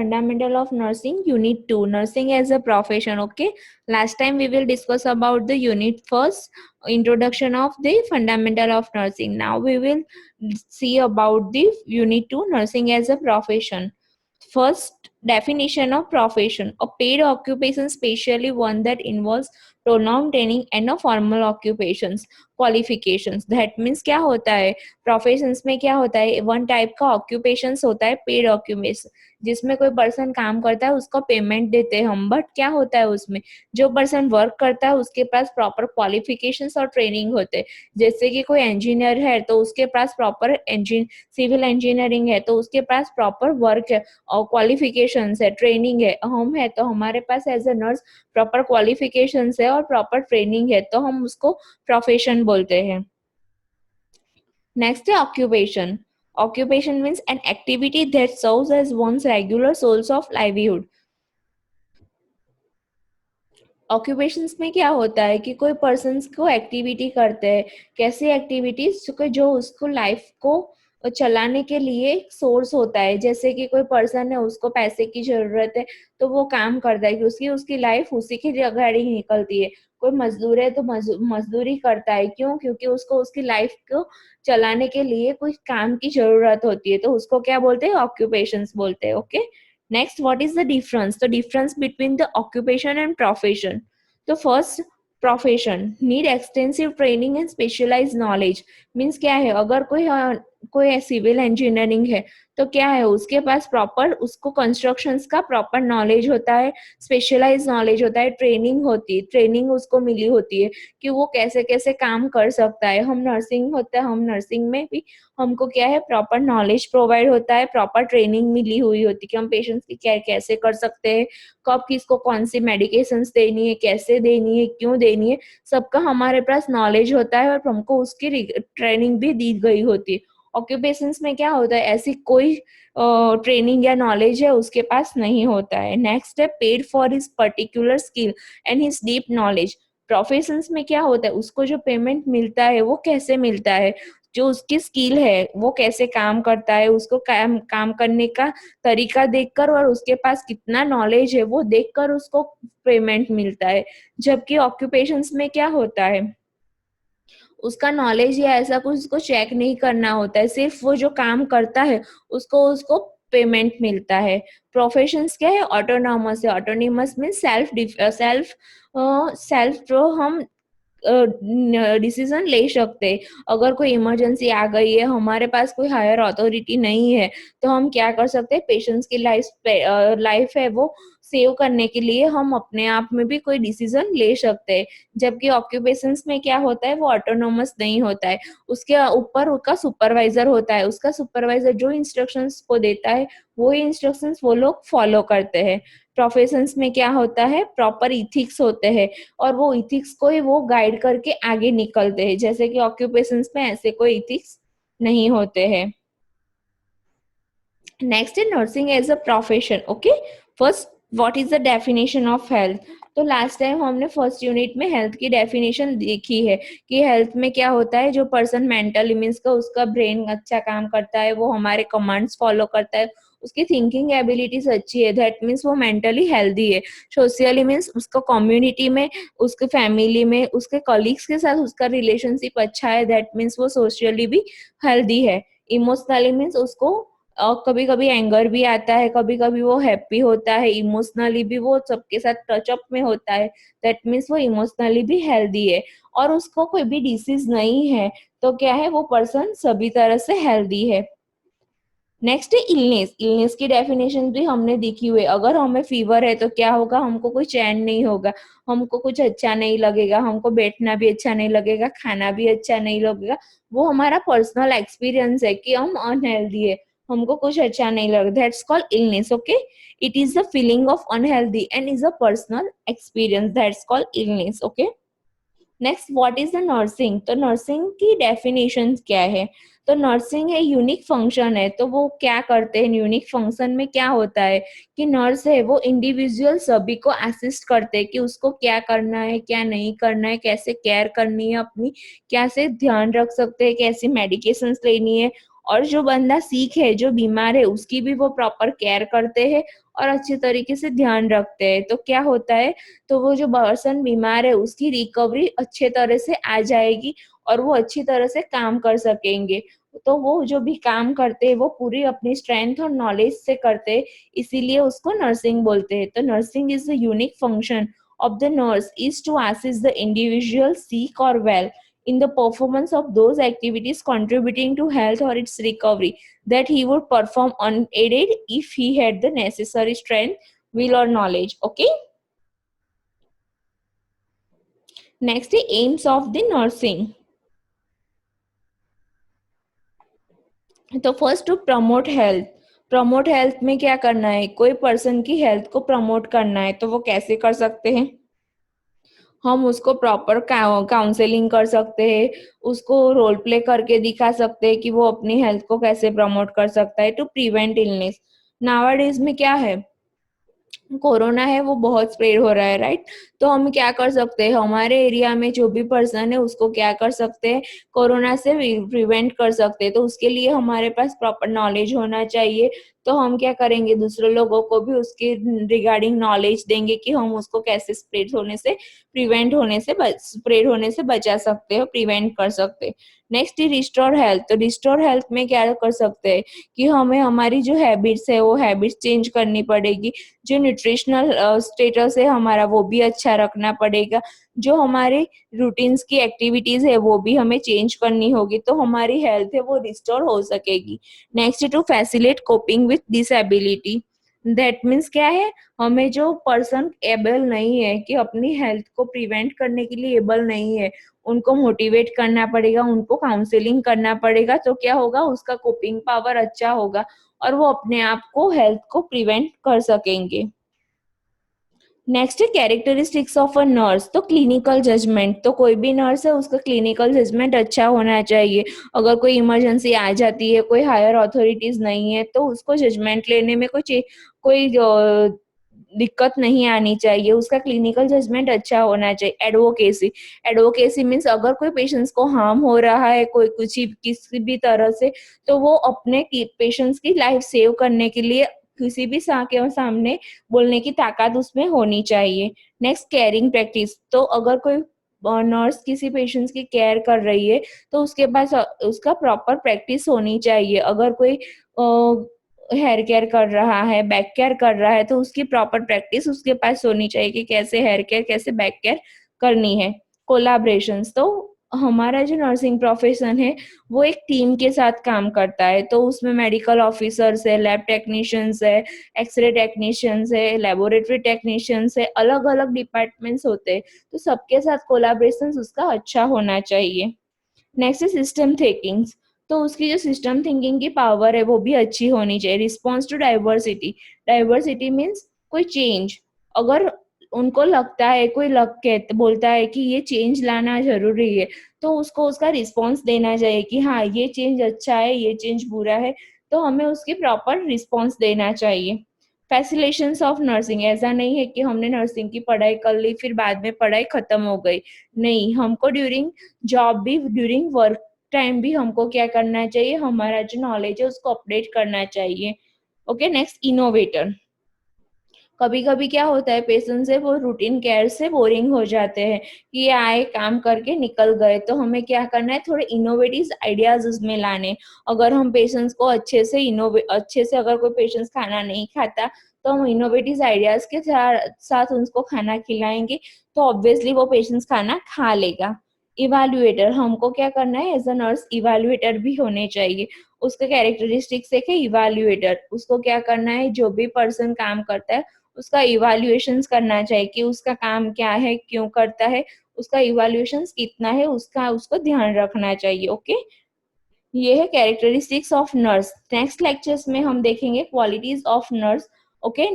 fundamental of nursing, unit 2, nursing as a profession. Okay, last time we will discuss about the unit first, introduction of the fundamental of nursing. Now we will see about the unit 2, nursing as a profession. First, definition of profession: a paid occupation, especially one that involves prolonged training and a formal occupations. Qualifications, that means क्या होता है professions में, क्या होता है one type का occupations होता है पेड ऑक्यूपेशन, जिसमें कोई पर्सन काम करता है उसको पेमेंट देते हैं हम, बट क्या होता है उसमें जो पर्सन वर्क करता है उसके पास प्रॉपर क्वालिफिकेशंस और ट्रेनिंग होते हैं। जैसे कि कोई इंजीनियर है तो उसके पास प्रॉपर सिविल इंजीनियरिंग है तो उसके पास प्रॉपर वर्क है और क्वालिफिकेशंस है, ट्रेनिंग है। हम है तो हमारे पास as a nurse proper qualifications है और प्रॉपर ट्रेनिंग है, तो हम उसको प्रोफेशन बोलते हैं। नेक्स्ट है occupation. Occupation means an activity that serves as one's regular source of livelihood. Occupations में क्या होता है कि कोई पर्सन को एक्टिविटी करते हैं, कैसी एक्टिविटीज जो उसको लाइफ को चलाने के लिए सोर्स होता है। जैसे कि कोई पर्सन है उसको पैसे की जरूरत है तो वो काम करता है कि उसकी लाइफ उसी की गाड़ी निकलती है। कोई मजदूर है तो मजदूरी करता है, क्यों? क्योंकि उसको उसकी लाइफ को चलाने के लिए कुछ काम की जरूरत होती है, तो उसको क्या बोलते हैं? ऑक्यूपेशंस बोलते हैं। Okay, next, what is the difference between the occupation and profession? So first, profession need extensive training and specialized knowledge, means क्या है अगर कोई सिविल इंजीनियरिंग है तो क्या है उसके पास प्रॉपर उसको कंस्ट्रक्शंस का प्रॉपर नॉलेज होता है, स्पेशलाइज नॉलेज होता है, ट्रेनिंग होती है, ट्रेनिंग उसको मिली होती है कि वो कैसे कैसे काम कर सकता है। हम नर्सिंग होता है, हम नर्सिंग में भी हमको क्या है प्रॉपर नॉलेज प्रोवाइड होता है, प्रॉपर ट्रेनिंग मिली हुई होती है कि हम पेशेंट्स की केयर कैसे कर सकते हैं, कब किसको कौन सी मेडिकेशंस देनी है, कैसे देनी है, क्यों देनी है, सबका हमारे पास नॉलेज होता है और हमको उसकी ट्रेनिंग भी दी गई होती है। ऑक्यूपेशंस में क्या होता है ऐसी कोई ट्रेनिंग या नॉलेज है उसके पास नहीं होता है। नेक्स्ट है paid for his particular skill and his deep knowledge. Professions में क्या होता है उसको जो पेमेंट मिलता है वो कैसे मिलता है, जो उसकी स्किल है वो कैसे काम करता है, उसको काम करने का तरीका देखकर और उसके पास कितना नॉलेज है वो देखकर उसको पेमेंट मिलता है। जबकि ऑक्यूपेशंस में क्या होता है उसका नॉलेज या ऐसा कुछ उसको चेक नहीं करना होता है, सिर्फ वो जो काम करता है उसको उसको पेमेंट मिलता है। प्रोफेशंस क्या है? ऑटोनॉमस है। ऑटोनॉमस मीन सेल्फ जो हम डिसीजन ले सकते हैं। अगर कोई इमरजेंसी आ गई है, हमारे पास कोई हायर अथॉरिटी नहीं है, तो हम क्या कर सकते हैं? पेशेंट्स की लाइफ है वो सेव करने के लिए हम अपने आप में भी कोई डिसीजन ले सकते हैं। जबकि ऑक्यूपेशंस में क्या होता है वो ऑटोनोमस नहीं होता है, उसके ऊपर उसका सुपरवाइजर होता है। उसका सुपरवाइजर जो इंस्ट्रक्शंस को देता है वही इंस्ट्रक्शंस वो लोग फॉलो करते हैं। प्रोफेशंस में क्या होता है प्रॉपर इथिक्स होते हैं और वो इथिक्स को ही वो गाइड करके आगे निकलते हैं, जैसे कि ऑक्यूपेशंस में ऐसे कोई इथिक्स नहीं होते हैं। नेक्स्ट है nursing as a profession. Okay, first what is the definition of health. तो लास्ट टाइम हमने फर्स्ट यूनिट में हेल्थ की डेफिनेशन देखी है कि हेल्थ में क्या होता है, जो पर्सन मेंटली मीन्स का उसका ब्रेन अच्छा काम करता है, वो हमारे कमांड्स फॉलो करता है, उसकी थिंकिंग एबिलिटीज अच्छी है, दैट मीन्स वो मेंटली हेल्दी है। सोशली मीन्स उसको कम्युनिटी में, उसके फैमिली में, उसके कलीग्स के साथ उसका रिलेशनशिप अच्छा है, दैट मीन्स वो सोशली भी हेल्दी है। इमोशनली मीन्स उसको कभी कभी एंगर भी आता है, कभी कभी वो हैप्पी होता है, इमोशनली भी वो सबके साथ टचअप में होता है, दैट मीन्स वो इमोशनली भी हेल्दी है। और उसको कोई भी डिसीज नहीं है, तो क्या है वो पर्सन सभी तरह से हेल्दी है। नेक्स्ट है इलनेस। इलनेस की डेफिनेशन भी हमने देखी हुई। अगर हमें फीवर है तो क्या होगा, हमको कोई चैन नहीं होगा, हमको कुछ अच्छा नहीं लगेगा, हमको बैठना भी अच्छा नहीं लगेगा, खाना भी अच्छा नहीं लगेगा। वो हमारा पर्सनल एक्सपीरियंस है कि हम अनहेल्दी है, हमको कुछ अच्छा नहीं लगता, that's called illness. Okay, it is the feeling of unhealthy and is a personal experience, that's called illness. Okay, next what is the nursing. तो नर्सिंग की डेफिनेशन क्या है? तो नर्सिंग है यूनिक फंक्शन है। तो वो क्या करते हैं यूनिक फंक्शन में? क्या होता है कि नर्स है वो इंडिविजुअल सभी को असिस्ट करते हैं कि उसको क्या करना है, क्या नहीं करना है, कैसे केयर करनी है अपनी, कैसे ध्यान रख सकते हैं, कैसी मेडिकेशंस लेनी है, और जो बंदा सिक है, जो बीमार है, उसकी भी वो प्रॉपर केयर करते हैं और अच्छे तरीके से ध्यान रखते हैं। तो क्या होता है, तो वो जो पर्सन बीमार है उसकी रिकवरी अच्छे तरह से आ जाएगी और वो अच्छी तरह से काम कर सकेंगे। तो वो जो भी काम करते हैं वो पूरी अपनी स्ट्रेंथ और नॉलेज से करते हैं, इसीलिए उसको नर्सिंग बोलते हैं। तो nursing is the unique function of the nurse is to assist the individual sick or well in the performance of those activities contributing to health or its recovery that he would perform unaided if he had the necessary strength, will or knowledge. Okay. Next, the aims of the nursing. तो first to promote health. Promote health में क्या करना है, कोई person की health को promote करना है, तो वो कैसे कर सकते हैं, हम उसको प्रॉपर काउंसलिंग कर सकते हैं, उसको रोल प्ले करके दिखा सकते हैं कि वो अपनी हेल्थ को कैसे प्रमोट कर सकता है टू प्रिवेंट इलनेस। नाउअडेज में क्या है, कोरोना है वो बहुत स्प्रेड हो रहा है, राइट। तो हम क्या कर सकते हैं, हमारे एरिया में जो भी पर्सन है उसको क्या कर सकते हैं, कोरोना से प्रिवेंट कर सकते हैं। तो उसके लिए हमारे पास प्रॉपर नॉलेज होना चाहिए। तो हम क्या करेंगे, दूसरे लोगों को भी उसके रिगार्डिंग नॉलेज देंगे कि हम उसको कैसे स्प्रेड होने से बचा सकते हैं, प्रिवेंट कर सकते हैं। Next restore health. तो रिस्टोर हेल्थ में क्या कर सकते हैं कि हमें हमारी जो हैबिट्स है वो हैबिट्स चेंज करनी पड़ेगी, जो न्यूट्रिशनल स्टेटस है हमारा वो भी अच्छा रखना पड़ेगा, जो हमारे रूटीन्स की एक्टिविटीज है वो भी हमें चेंज करनी होगी, तो हमारी हेल्थ है वो रिस्टोर हो सकेगी। Next to facilitate coping with disability. That means क्या है, हमें जो पर्सन एबल नहीं है कि अपनी हेल्थ को प्रिवेंट करने के लिए एबल नहीं है, उनको मोटिवेट करना पड़ेगा, उनको काउंसलिंग करना पड़ेगा। तो क्या होगा, उसका कोपिंग पावर अच्छा होगा और वो अपने आप को हेल्थ को प्रिवेंट कर सकेंगे। नेक्स्ट है कैरेक्टरिस्टिक्स ऑफ अ नर्स। तो क्लिनिकल जजमेंट। तो कोई भी नर्स है उसका क्लिनिकल जजमेंट अच्छा होना चाहिए। अगर कोई इमरजेंसी आ जाती है, कोई हायर अथॉरिटीज नहीं है, तो उसको जजमेंट लेने में कोई दिक्कत नहीं आनी चाहिए, उसका क्लिनिकल जजमेंट अच्छा होना चाहिए। एडवोकेसी। एडवोकेसी मीन्स अगर कोई पेशेंट्स को हार्म हो रहा है कोई कुछ किसी भी तरह से, तो वो अपने पेशेंट्स की लाइफ सेव करने के लिए किसी भी के सामने बोलने की ताकत उसमें होनी चाहिए। Next caring practice. तो अगर कोई नर्स किसी पेशेंट्स की केयर कर रही है तो उसके पास उसका प्रॉपर प्रैक्टिस होनी चाहिए। अगर कोई हेयर केयर कर रहा है, बैक केयर कर रहा है, तो उसकी प्रॉपर प्रैक्टिस उसके पास होनी चाहिए कि कैसे हेयर केयर, कैसे बैक केयर करनी है। कोलाब्रेशंस। तो हमारा जो नर्सिंग प्रोफेशन है वो एक टीम के साथ काम करता है। तो उसमें मेडिकल ऑफिसर्स है, लैब टेक्नीशियंस है, एक्सरे टेक्नीशियंस है, लेबोरेटरी टेक्नीशियंस है, अलग अलग डिपार्टमेंट्स होते हैं। तो सबके साथ कोलाब्रेशन उसका अच्छा होना चाहिए। नेक्स्ट है सिस्टम थिंकिंग। तो उसकी जो सिस्टम थिंकिंग की पावर है वो भी अच्छी होनी चाहिए। Response to diversity. Diversity means कोई चेंज, अगर उनको लगता है, कोई बोलता है कि ये चेंज लाना जरूरी है, तो उसको उसका रिस्पॉन्स देना चाहिए कि हाँ ये चेंज अच्छा है, ये चेंज बुरा है, तो हमें उसकी प्रॉपर रिस्पॉन्स देना चाहिए। फैसिलेशंस ऑफ नर्सिंग। ऐसा नहीं है कि हमने नर्सिंग की पढ़ाई कर ली फिर बाद में पढ़ाई खत्म हो गई, नहीं, हमको ड्यूरिंग जॉब भी, ड्यूरिंग वर्क टाइम भी हमको क्या करना चाहिए, हमारा जो नॉलेज है उसको अपडेट करना चाहिए। ओके। Next innovator. कभी कभी क्या होता है, पेशेंट से वो रूटीन केयर से बोरिंग हो जाते हैं कि ये आए काम करके निकल गए, तो हमें क्या करना है, थोड़े इनोवेटिव आइडियाज उसमें लाने। अगर हम पेशेंट्स को अच्छे से अगर कोई पेशेंट्स खाना नहीं खाता, तो हम इनोवेटिव आइडियाज के साथ उनको खाना खिलाएंगे, तो ऑब्वियसली वो पेशेंट्स खाना खा लेगा। इवैल्यूएटर। हमको क्या करना है, एज अ नर्स इवैल्यूएटर भी होने चाहिए। उसका कैरेक्टरिस्टिक्स है कि इवैल्यूएटर, उसको क्या करना है, जो भी पर्सन काम करता है उसका इवैल्यूएशन करना चाहिए कि उसका काम क्या है, क्यों करता है, उसका इवैल्यूएशन कितना है, उसका उसको ध्यान रखना चाहिए। ओके। ये है characteristics of nurse. Next lectures में हम देखेंगे क्वालिटीज ऑफ नर्स। ओके।